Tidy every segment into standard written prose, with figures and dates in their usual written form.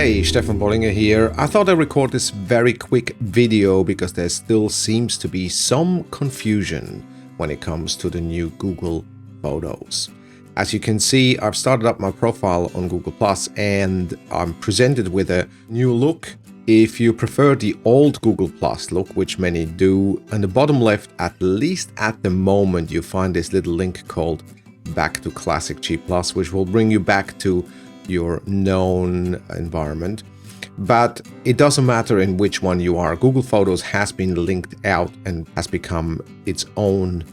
Hey, Stephan Bollinger here. I thought I'd record this very quick video because there still seems to be some confusion when it comes to the new Google Photos. As you can see, I've started up my profile on Google Plus and I'm presented with a new look. If you prefer the old Google Plus look, which many do, on the bottom left, at least at the moment, you find this little link called Back to Classic G+, which will bring you back to your known environment. But it doesn't matter in which one you are. Google Photos has been linked out and has become its own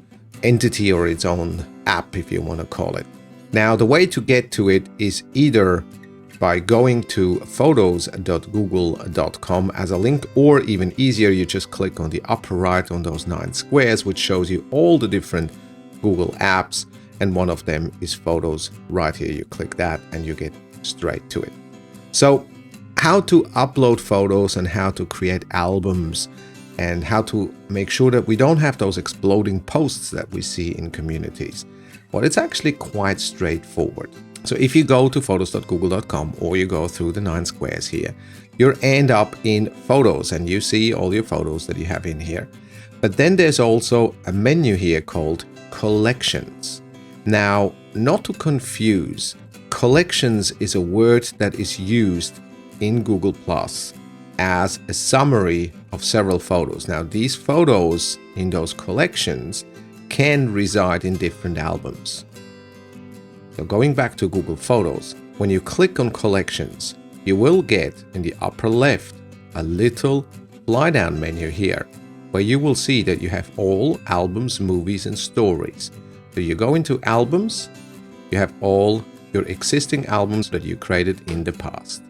entity or its own app, if you want to call it. Now, the way to get to it is either by going to photos.google.com as a link, or even easier, you just click on the upper right on those 9 squares, which shows you all the different Google apps, and one of them is Photos. Right here, you click that and you get straight to it. So how to upload photos and how to create albums and how to make sure that we don't have those exploding posts that we see in communities. Well, it's actually quite straightforward. So if you go to photos.google.com or you go through the 9 squares here, you end up in Photos and you see all your photos that you have in here. But then there's also a menu here called Collections. Now, not to confuse, Collections is a word that is used in Google Plus as a summary of several photos. Now, these photos in those collections can reside in different albums. So going back to Google Photos, when you click on Collections, you will get in the upper left a little fly-down menu here, where you will see that you have all albums, movies, and stories. So you go into Albums, you have all your existing albums that you created in the past.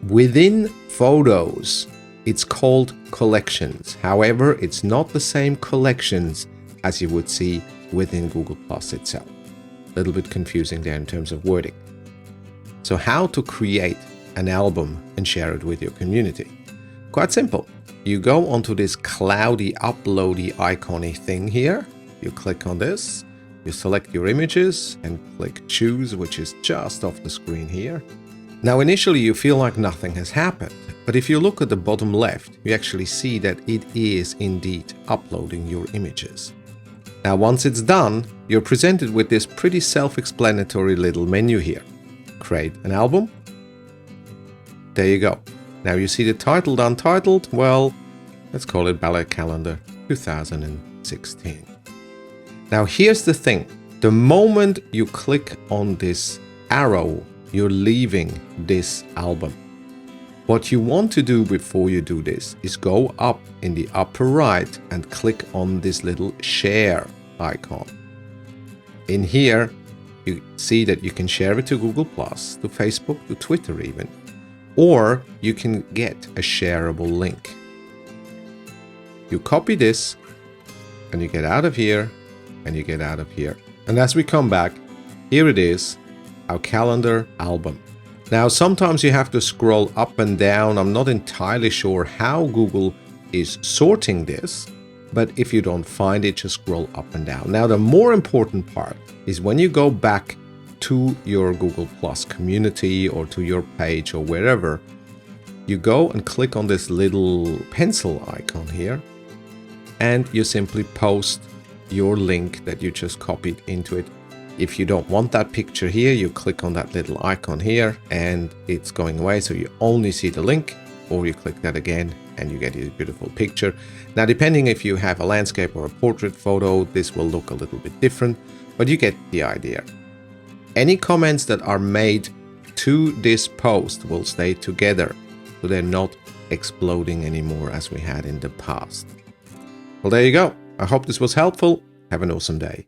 Within Photos, it's called Collections. However, it's not the same collections as you would see within Google Plus itself. A little bit confusing there in terms of wording. So how to create an album and share it with your community? Quite simple. You go onto this cloudy, uploady, icony thing here. You click on this. You select your images and click Choose, which is just off the screen here. Now, initially you feel like nothing has happened, but if you look at the bottom left, you actually see that it is indeed uploading your images. Now, once it's done, you're presented with this pretty self-explanatory little menu here. Create an album. There you go. Now you see the titled, untitled. Well, let's call it Ballet Calendar 2016. Now, here's the thing. The moment you click on this arrow, you're leaving this album. What you want to do before you do this is go up in the upper right and click on this little share icon. In here, you see that you can share it to Google+, to Facebook, to Twitter even, or you can get a shareable link. You copy this and you get out of here and you get out of here. And as we come back, here it is, our calendar album. Now, sometimes you have to scroll up and down. I'm not entirely sure how Google is sorting this, but if you don't find it, just scroll up and down. Now, the more important part is when you go back to your Google Plus community or to your page or wherever, you go and click on this little pencil icon here, and you simply post your link that you just copied into it. If you don't want that picture here, you click on that little icon here and it's going away, so you only see the link, or you click that again and you get a beautiful picture. Now, depending if you have a landscape or a portrait photo, this will look a little bit different, but you get the idea. Any comments that are made to this post will stay together, so they're not exploding anymore as we had in the past. Well, there you go. I hope this was helpful. Have an awesome day.